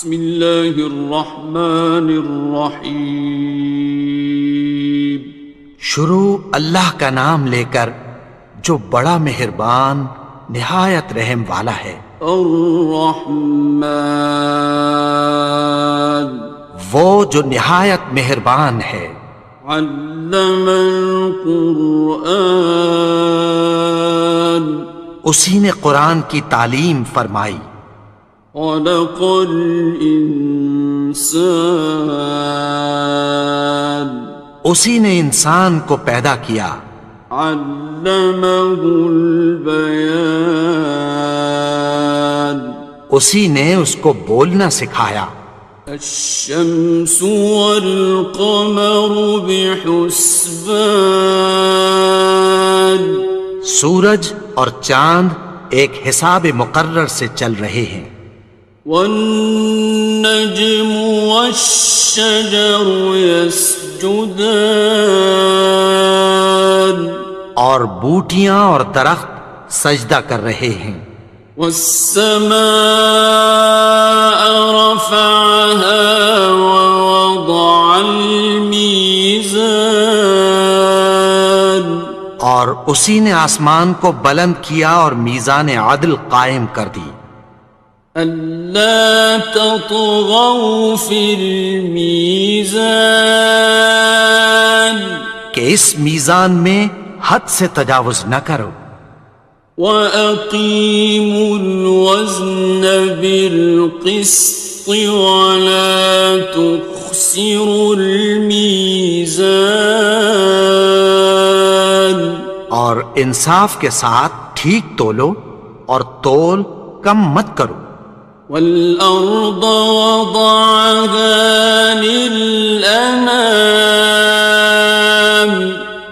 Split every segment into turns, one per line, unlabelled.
بسم اللہ الرحمن الرحیم۔
شروع اللہ کا نام لے کر جو بڑا مہربان نہایت رحم والا ہے۔
الرحمن،
وہ جو نہایت مہربان ہے۔
علم القرآن،
اسی نے قرآن کی تعلیم فرمائی۔
خلق الانسان،
اسی نے انسان کو پیدا کیا۔
علمہ البیان،
اسی نے اس کو بولنا سکھایا۔
الشمس والقمر بحسبان،
سورج اور چاند ایک حساب مقرر سے چل رہے ہیں۔
والنجم والشجر يسجدان،
اور بوٹیاں اور درخت سجدہ کر رہے ہیں۔
والسماء رفعها ووضع الميزان،
اور اسی نے آسمان کو بلند کیا اور میزان عدل قائم کر دی۔
ألا تطغوا في الميزان،
کہ اس میزان میں حد سے تجاوز نہ کرو۔
وَأَقِيمُوا الْوَزْنَ بِالْقِسْطِ وَلَا تُخْسِرُوا الْمِيزَانَ،
اور انصاف کے ساتھ ٹھیک تولو اور تول کم مت کرو۔
وَالْأَرْضَ وَضَعَهَا لِلْأَنَامِ،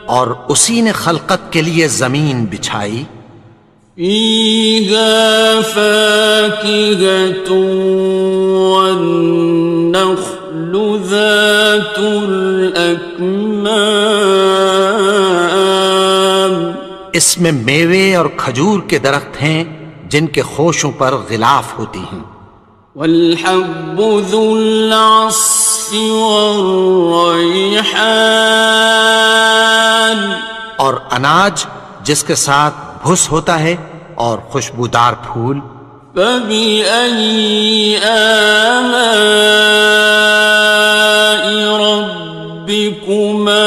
اور اسی نے خلقت کے لیے زمین بچھائی۔
فِيهَا فَاكِهَةٌ وَالنَّخْلُ ذَاتُ الْأَكْمَامِ،
اس میں میوے اور کھجور کے درخت ہیں جن کے خوشوں پر غلاف ہوتی ہیں۔
وَالْحَبُّ ذُو الْعَصْفِ وَالرَّيْحَانِ،
اور اناج جس کے ساتھ بھس ہوتا ہے اور خوشبودار پھول۔
فَبِأَيِّ آلَاءِ رَبِّكُمَا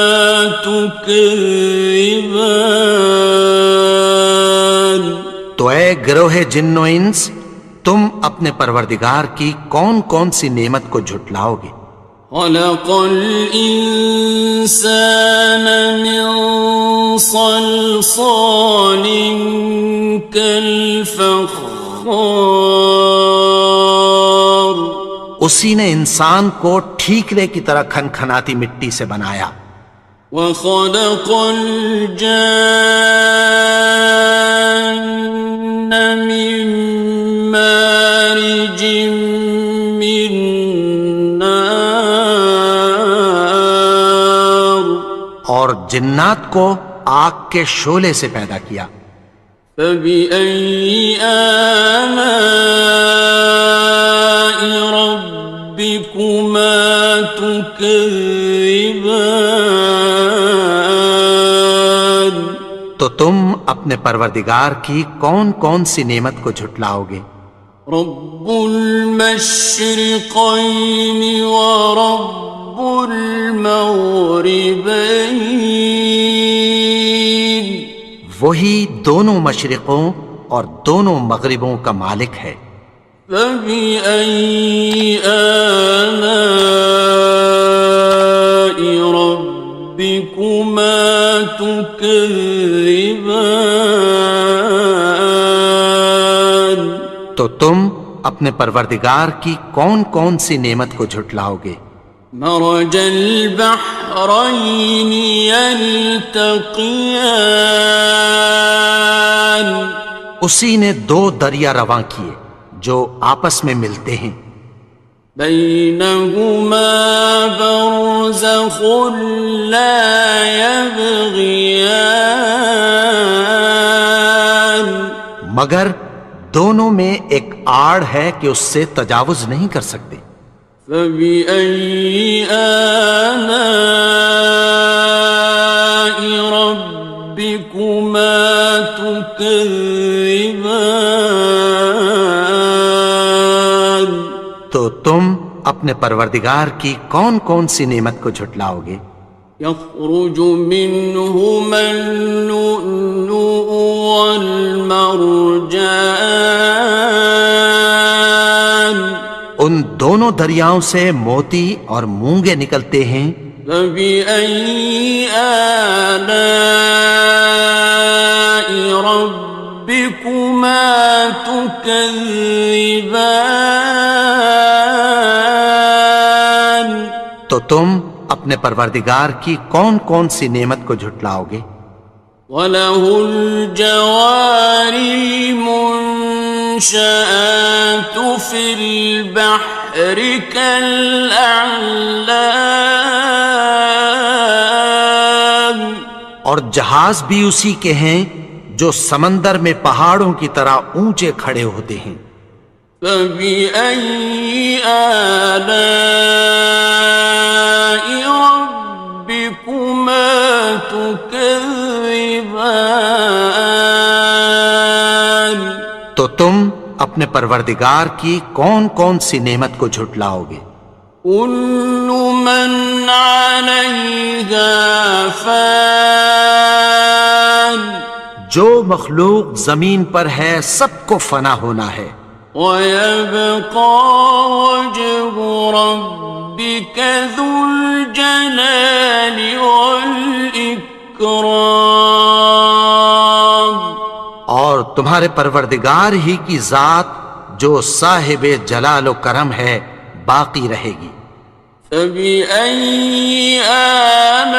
تُكَذِّبَانِ،
تو اے گروہ جن و انس، تم اپنے پروردگار کی کون کون سی نعمت کو جھٹلاؤ گے؟
خَلَقَ الْإِنسَانَ مِنْ صَلْصَالٍ كَالْفَخَّارِ،
اسی نے انسان کو ٹھیکرے کی طرح کھنکھناتی مٹی سے بنایا۔
وَخَلَقَ الْجَانَّ مِن مَّارِجٍ مِّن نَّارٍ،
اور جنات کو آگ کے شعلے سے پیدا کیا۔
فَبِأَيِّ آلَاءِ رَبِّكُمَا تُكَذِّبَانِ،
تو تم اپنے پروردگار کی کون کون سی نعمت کو جھٹلاؤ گے؟
رب المشرقین ورب المغربین،
وہی دونوں مشرقوں اور دونوں مغربوں کا مالک ہے۔
فَبِأَيِّ آلَاءِ رَبِّكُمَا تُكَذِّبَانِ،
تو تم اپنے پروردگار کی کون کون سی نعمت کو جھٹلاؤ گے؟
مرج البحرین یلتقیان،
اسی نے دو دریا رواں کیے جو آپس میں ملتے ہیں۔
بینہما برزخ لا یبغیان،
مگر دونوں میں ایک آڑ ہے کہ اس سے تجاوز نہیں کر سکتے۔
فبأي آلاء ربكما تكذبان؟
تو تم اپنے پروردگار کی کون کون سی نعمت کو جھٹلاؤ گے؟
يخرج منهما اللؤلؤ والمرجان
ان دونوں دریاؤں سے موتی اور مونگے نکلتے ہیں۔
فبأي آلاء ربكما تكذبان؟
تو تم اپنے پروردگار کی کون کون سی نعمت کو جھٹلاؤ گے؟
وَلَهُ الْجَوَارِ الْمُنشَآتُ فِي الْبَحْرِ كَالْأَعْلَامِ،
اور جہاز بھی اسی کے ہیں جو سمندر میں پہاڑوں کی طرح اونچے کھڑے ہوتے ہیں۔
فَبِأَيِّ آلَاءِ رَبِّكُمَا تُكَذِّبَانِ؟
تو تم اپنے پروردگار کی کون کون سی نعمت کو جھٹلاؤ گے؟
كُلُّ مَنْ عَلَيْهَا فَانٍ،
جو مخلوق زمین پر ہے سب کو فنا ہونا ہے۔
وَيَبْقَى وَجْهُ رَبِّكَ ذُو الْجَلَالِ وَالْإِكْرَامِ،
اور تمہارے پروردگار ہی کی ذات جو صاحب جلال و کرم ہے باقی رہے گی۔
فَبِأَيِّ آلَاءِ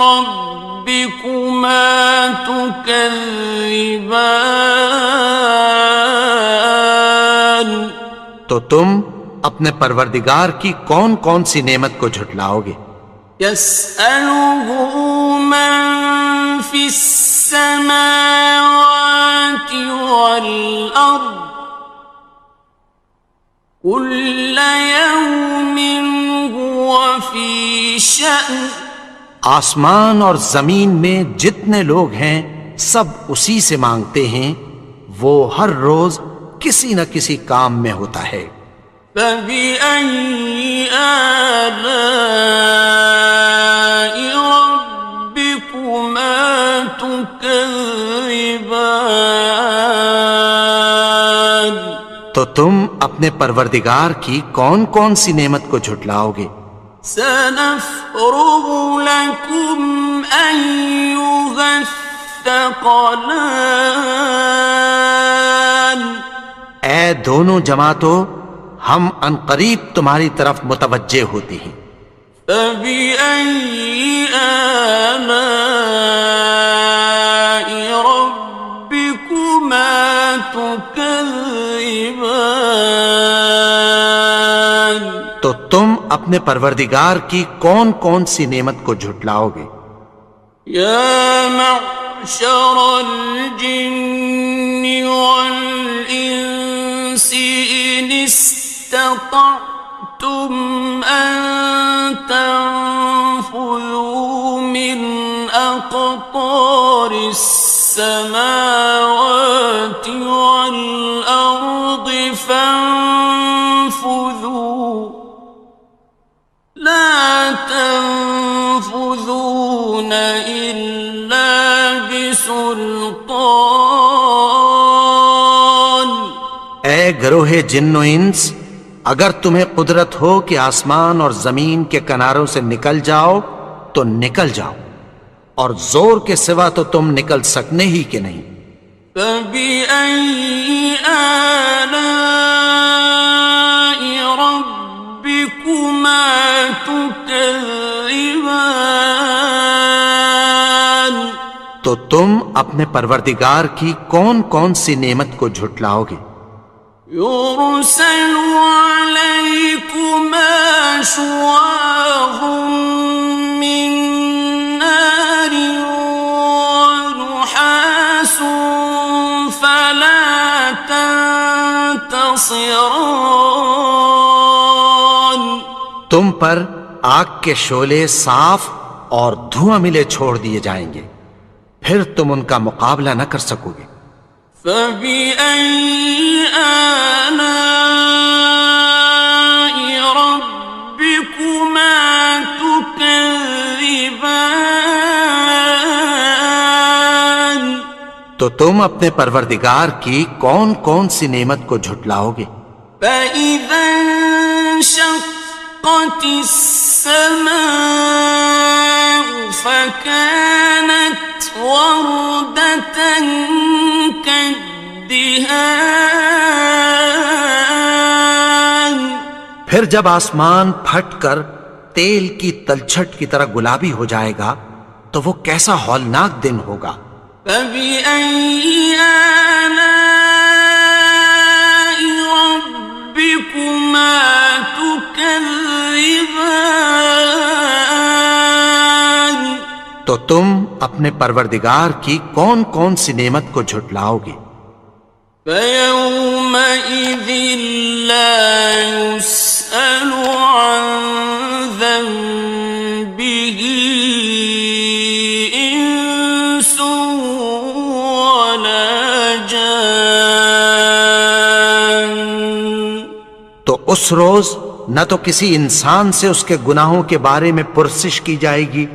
رَبِّكُمَا تُكَذِّبَانِ؟
تو تم اپنے پروردگار کی کون کون سی نعمت کو جھٹلاؤ گے؟
يَسْأَلُهُ مَن فِي السَّمَاوَاتِ وَالْأَرْضِ كُلَّ يَوْمٍ هُوَ فِي شَأْنٍ،
آسمان اور زمین میں جتنے لوگ ہیں سب اسی سے مانگتے ہیں، وہ ہر روز کسی نہ کسی کام میں ہوتا ہے۔
فَبِأَيِّ آلَاءِ رَبِّكُمَا تُكَذِّبَانِ؟
تو تم اپنے پروردگار کی کون کون سی نعمت کو جھٹلاؤ گے؟
سَنَفْرُغُ لَكُمْ أَيُّهَ الثَّقَلَانِ؟
اے دونوں جماعتوں، ہم عنقریب تمہاری طرف متوجہ ہوتے ہیں۔
فَبِأَيِّ آلَاءِ رَبِّكُمَا تُكَذِّبَانِ؟
تو تم اپنے پروردگار کی کون کون سی نعمت کو جھٹلاؤ گے؟
يَا مَعْشَرَ الْجِنِّ وَالْإِنسِ إِنِ اسْتَطَعْتُمْ أَن تَنفُذُوا مِنْ أَقْطَارِ السَّمَاوَاتِ وَالْأَرْضِ فَانفُذُوا لَا تَنفُذُونَ إِلَّا بِسُلْطَانٍ۔
اے گروہ جن و انس، اگر تمہیں قدرت ہو کہ آسمان اور زمین کے کناروں سے نکل جاؤ تو نکل جاؤ، اور زور کے سوا تو تم نکل سکنے ہی کہ نہیں۔
فَبِأَيِّ آلَاءِ رَبِّكُمَا تُكَذِّبَانِ؟
تو تم اپنے پروردگار کی کون کون سی نعمت کو جھٹلاؤ گے؟
يُرْسَلُ عَلَيْكُمَا شُوَاظٌ مِّن نَّارٍ وَنُحَاسٌ خاصران.
تم پر آگ کے شعلے صاف اور دھواں ملے چھوڑ دیے جائیں گے، پھر تم ان کا مقابلہ نہ کر سکو گے۔
فَبِأَيِّ آلَاءِ رَبِّكُمَا تُكَذِّبَانِ؟
تو تم اپنے پروردگار کی کون کون سی نعمت کو جھٹلاؤ گے؟
فَإِذَا انشَقَّتِ السَّمَاءُ فَكَانَتْ وَرْدَةً كَالدِّهَانِ.
پھر جب آسمان پھٹ کر تیل کی تلچھٹ کی طرح گلابی ہو جائے گا تو وہ کیسا ہولناک دن ہوگا۔
فَبِأَيِّ آلَاءِ رَبِّكُمَا تُكَذِّبَانِ؟
تو تم اپنے پروردگار کی کون کون سی نعمت کو جھٹلاؤ گے؟
فَيَوْمَئِذٍ لَا يُسْأَلُ عَنْ ذَنبِهِ إِنسٌ وَلَا جَانٌ.
تو اس روز نہ تو کسی انسان سے اس کے گناہوں کے بارے میں پرسش کی جائے گی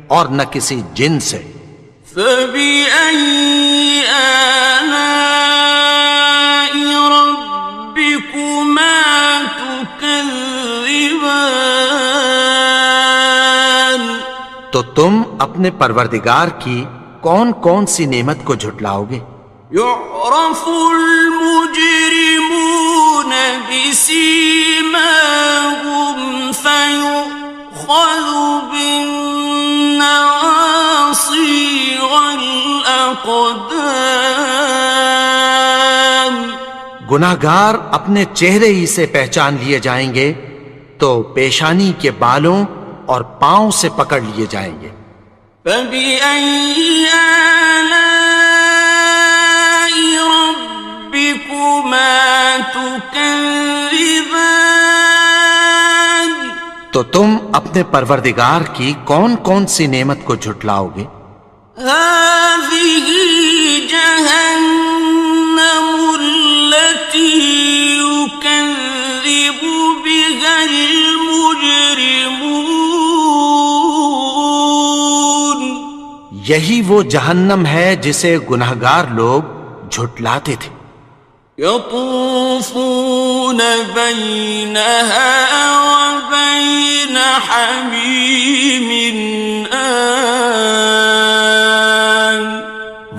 اور نہ کسی جن سے۔
فَبِأَيِّ آلَاءِ رَبِّكُمَا تُكَذِّبَانِ؟
تو تم اپنے پروردگار کی کون کون سی نعمت کو جھٹلاؤ گے؟
يُعْرَفُ الْمُجْرِمُونَ بِسِيمَاهُمْ فَيُؤْخَذُ بِالنَّوَاصِي وَالْأَقْدَامِ.
گناہگار اپنے چہرے ہی سے پہچان لیے جائیں گے تو پیشانی کے بالوں اور پاؤں سے پکڑ لیے جائیں گے۔
فَبِأَيِّ آلَاءِ رَبِّكُمَا تُكَذِّبَانِ؟
تو تم اپنے پروردگار کی کون کون سی نعمت کو جھٹلاؤ گے؟
هَذِهِ جَهَنَّمُ الَّتِي يُكَذِّبُ بِهَا الْمُجْرِمُونَ.
یہی وہ جہنم ہے جسے گناہگار لوگ جھٹلاتے تھے۔
يَطُوفُونَ بَيْنَهَا وَبَيْنَ حَمِيمٍ آنٍ.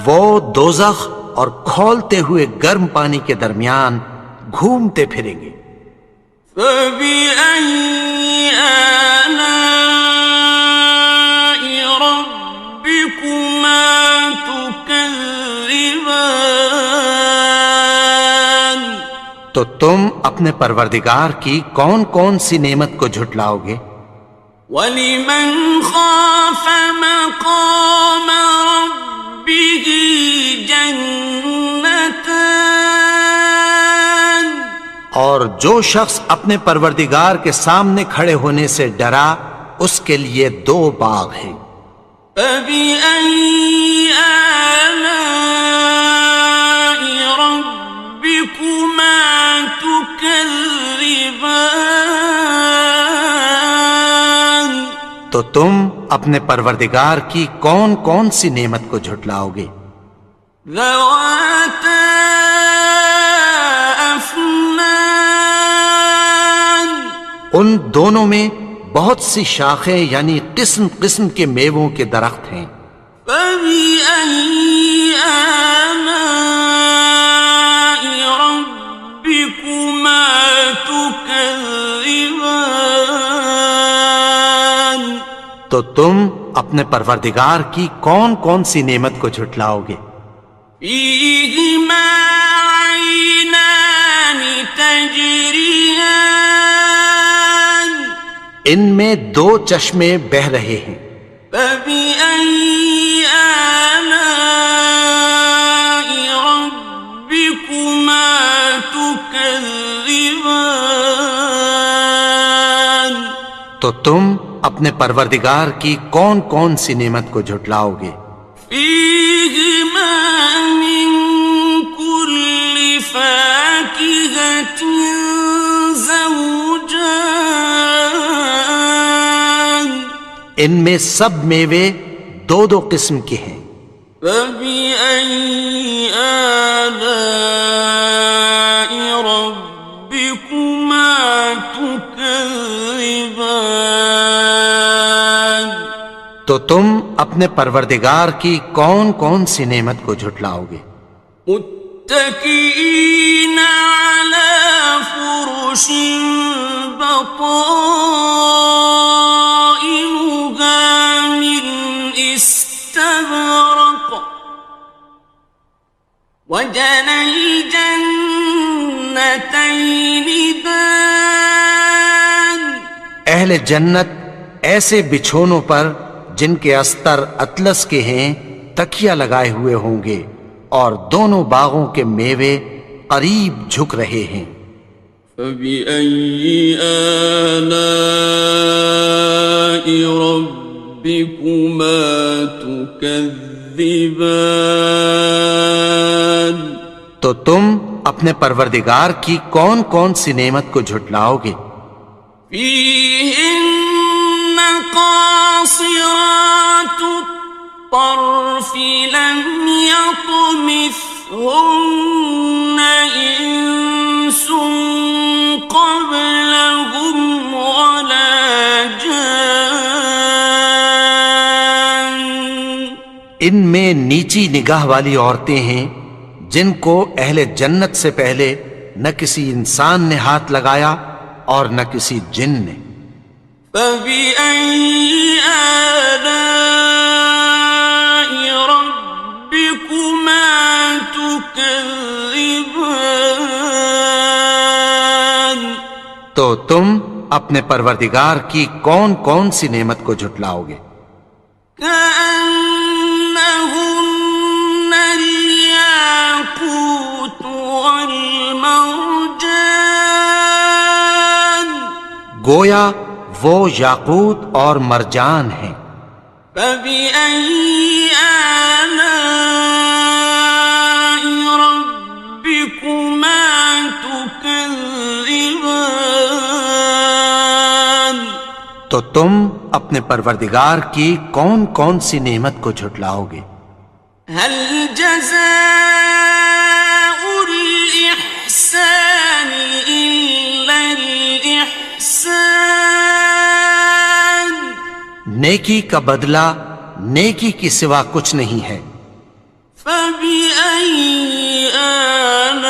وہ دوزخ اور کھولتے ہوئے گرم پانی کے درمیان گھومتے پھریں گے۔
فَبِأَيِّ آلَاءِ رَبِّكُمَا تُكَذِّبَانِ؟
تو تم اپنے پروردگار کی کون کون سی نعمت کو جھٹلاؤ گے؟
وَلِمَنْ خَافَ مَقَامَ رَبِّهِ جَنَّتَانِ.
اور جو شخص اپنے پروردگار کے سامنے کھڑے ہونے سے ڈرا اس کے لیے 2 باغ ہیں۔
فَبِأَيِّ آلَاءِ رَبِّكُمَا تُكَذِّبَانِ؟
تو تم اپنے پروردگار کی کون کون سی نعمت کو جھٹلاؤ گے؟
ذَوَاتَا أَفْنَانٍ.
ان دونوں میں بہت سی شاخیں یعنی قسم قسم کے میووں کے درخت ہیں۔
فَبِأَيِّ آلَاءِ رَبِّكُمَا تُكَذِّبَانِ؟
تو تم اپنے پروردگار کی کون کون سی نعمت کو جھٹلاؤ گے؟
فِيهِمَا عَيْنَانِ تَجْرِيَانِ.
ان میں 2 چشمے بہہ رہے ہیں۔
فَبِأَيِّ آلَاءِ رَبِّكُمَا تُكَذِّبَانِ؟ تكذبان
تو تم اپنے پروردگار کی کون کون سی نعمت کو جھٹلاؤ گے؟
فيهما من كل فاكهة زوجان
ان میں سب میوے دو دو قسم کے ہیں۔
فبأي آلاء ربكما تكذبان
تو تم اپنے پروردگار کی کون کون سی نعمت کو جھٹلاؤ گے؟
متكئين على فرش بطائنها من استبرق وجنى الجنتين دان
اہل جنت ایسے بچھونوں پر جن کے استر اطلس کے ہیں تکیہ لگائے ہوئے ہوں گے، اور دونوں باغوں کے میوے قریب جھک رہے ہیں۔
فبأي آلاء ربكما تكذبان
تو تم اپنے پروردگار کی کون کون سی نعمت کو جھٹلاؤ گے؟
فيهن قاصرات الطرف لم يطمثهن إنس قبلهم ولا جان
ان میں نیچی نگاہ والی عورتیں ہیں جن کو اہل جنت سے پہلے نہ کسی انسان نے ہاتھ لگایا اور نہ کسی جن نے۔
فبأي آلاء ربكما تكذبان
تو تم اپنے پروردگار کی کون کون سی نعمت کو جھٹلاؤ گے؟
كأنهن الياقوت والمرجان
گویا وہ یاقوت اور مرجان ہیں۔
فبأي آلاء ربكما تكذبان
تو تم اپنے پروردگار کی کون کون سی نعمت کو جھٹلاؤ گے؟
هل جزاء الإحسان إلا الإحسان
نیکی کا بدلہ نیکی کی سوا کچھ نہیں ہے۔
فبأي آلاء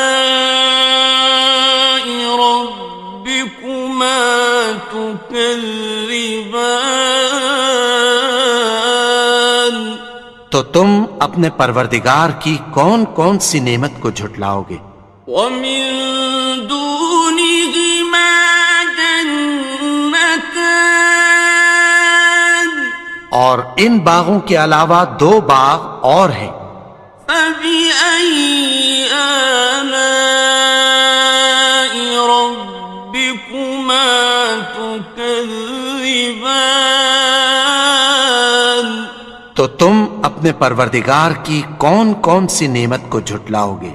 ربكما تكذبان
تو تم اپنے پروردگار کی کون کون سی نعمت کو جھٹلاؤ گے؟
ومن دونهما جنتان
اور ان باغوں کے علاوہ دو باغ اور ہیں۔
فبأي آلاء ربكما تكذبان
تو تم اپنے پروردگار کی کون کون سی نعمت کو جھٹلاؤ گے؟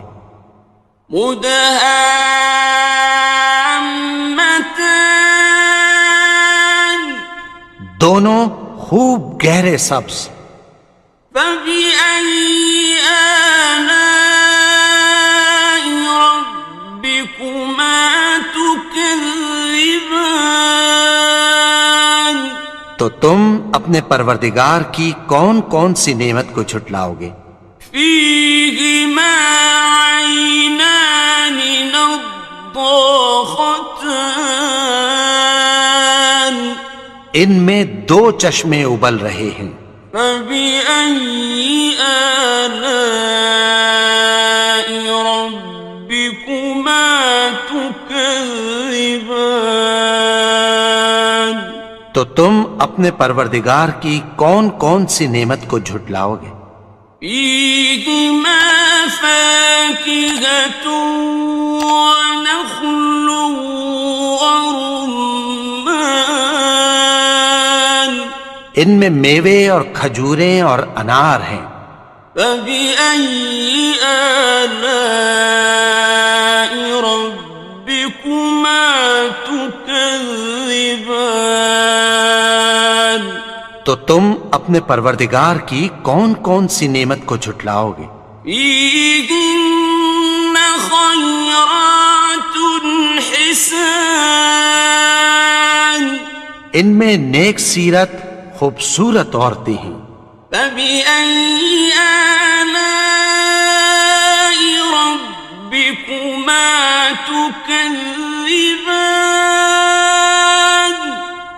مدهامتان
دونوں خوب گہرے سبز۔
فبأي آلاء ربكما تكذبان
تو تم اپنے پروردگار کی کون کون سی نعمت کو جھٹلاؤ گے؟
فيهما عينان نضاختان
ان میں دو چشمے ابل رہے ہیں۔
فبأي آلاء ربكما تكذبان
تو تم اپنے پروردگار کی کون کون سی نعمت کو جھٹلاؤ گے؟
فيهما فاكهة ونخل ورمان
ان میں میوے اور کھجوریں اور انار ہیں.
فبأي آلاء ربكما تكذبان
تو تم اپنے پروردگار کی کون کون سی نعمت کو جھٹلاؤ گے؟
فيهن خيرات حسان
ان میں نیک سیرت خوبصورت عورتیں ہیں.
فبأي آلاء ربكما تكذبان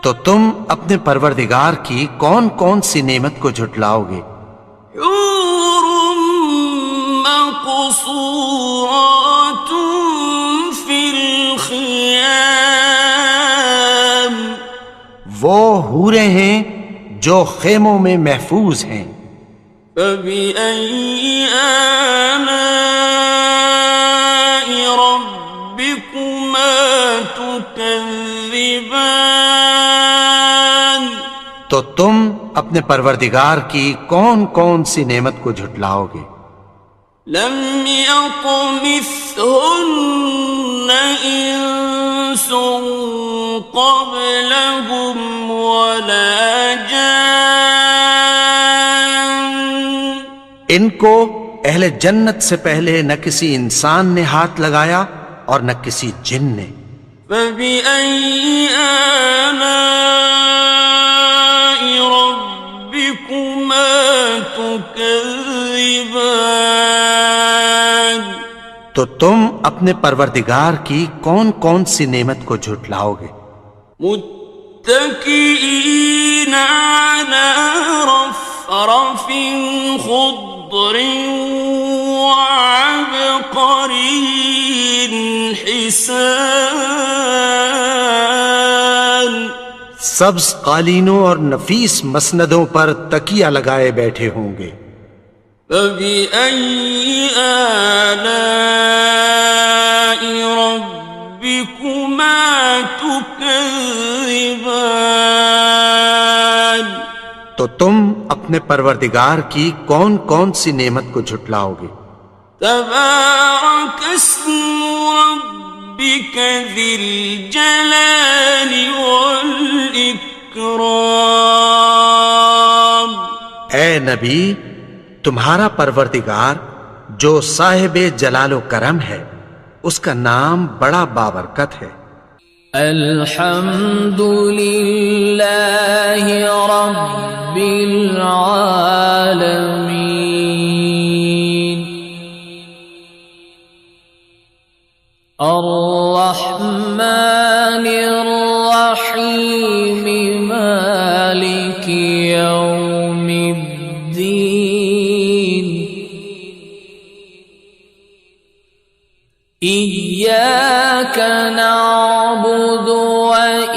تو تم اپنے پروردگار کی کون کون سی نعمت کو جھٹلاؤ گے؟
حور مقصورات في الخيام
وہ حوریں ہیں جو خیموں میں محفوظ ہیں.
فبأي آلاء ربكما تكذبان
تو تم اپنے پروردگار کی کون کون سی نعمت کو جھٹلاؤ گے؟
لم يطمثهن إنس قبلهم ولا جان
ان کو اہل جنت سے پہلے نہ کسی انسان نے ہاتھ لگایا اور نہ کسی جن نے.
فبأي آلاء ربكما تكذبان
تو تم اپنے پروردگار کی کون کون سی نعمت کو جھٹلاؤ گے؟
متكئين على رفرف خضر وعبقري حسان
سبز قالینوں اور نفیس مسندوں پر تکیہ لگائے بیٹھے ہوں گے.
فبأي آلاء ربكما تكذبان
تو تم اپنے پروردگار کی کون کون سی نعمت کو جھٹلاؤ گے؟
تبارك اسم ربك ذي الجلال والإكرام
اے نبی، تمہارا پروردگار جو صاحب جلال و کرم ہے اس کا نام بڑا بابرکت ہے.
الحمد للہ رب العالمین الرحمن الرحیم مالک یوم الدین إياك نعبد وإياك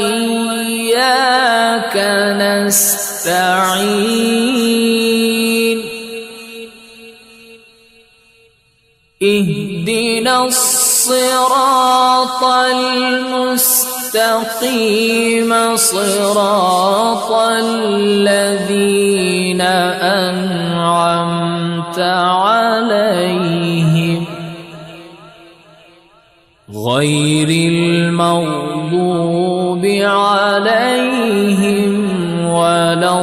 نستعين اهدنا الصراط المستقيم صراط الذين أنعمت عليهم غير المغضوب عليهم ولا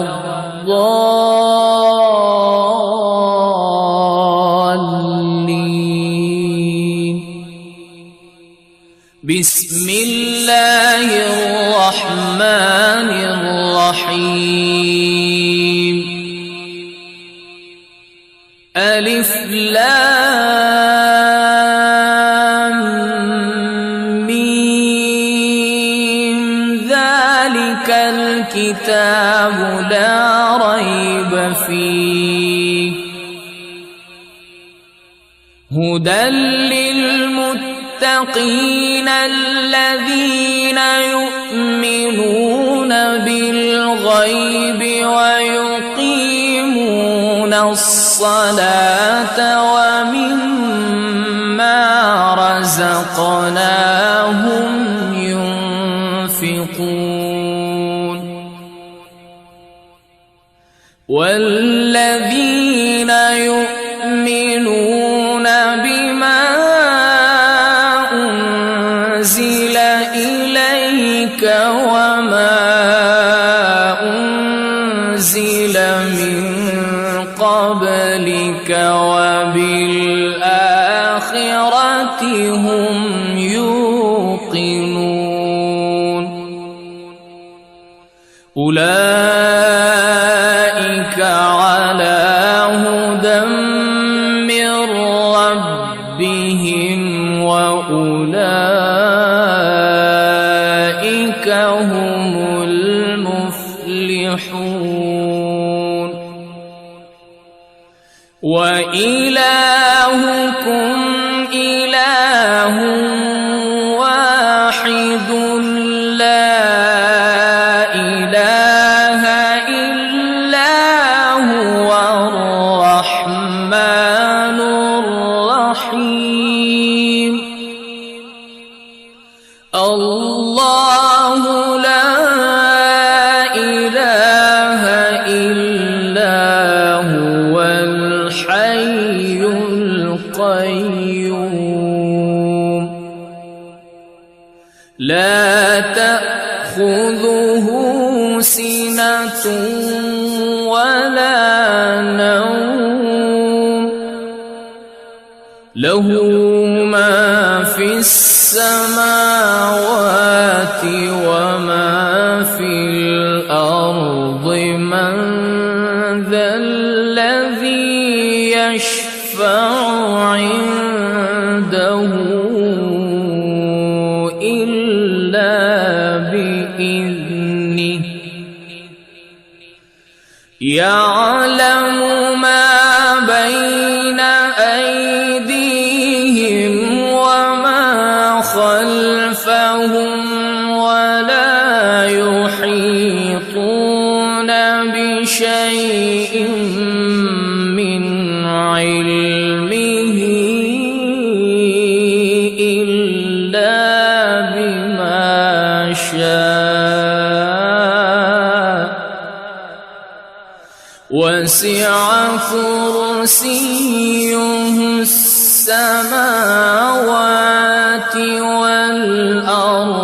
الضالين بسم الله الرحمن الرحيم ألف لام ميم ذلك الكتاب لا ريب فيه هدى للمتقين الذين يؤمنون بالغيب ويقيمون الصلاة ومما رزقناهم ينفقون والذين يؤمنون بما أنزل إليك وما أنزل من قبلك وبالآخرة هم يوقنون أولئك على هدى من ربهم وأولئك هم المفلحون وإلهكم إله واحد لا إله إلا هو الرحمن الرحيم الله لا إله إلا هو الحي القيوم لا تأخذه سنة ولا نوم له ما في السماوات وما في الأرض من ذا الذي يشفع عنده إلا بإذنه يعلم ما بين أيديهم وما خلفهم ولا يحيطون بشيء من علمه إلا بما شاء وسع كرسيه السماوات والأرض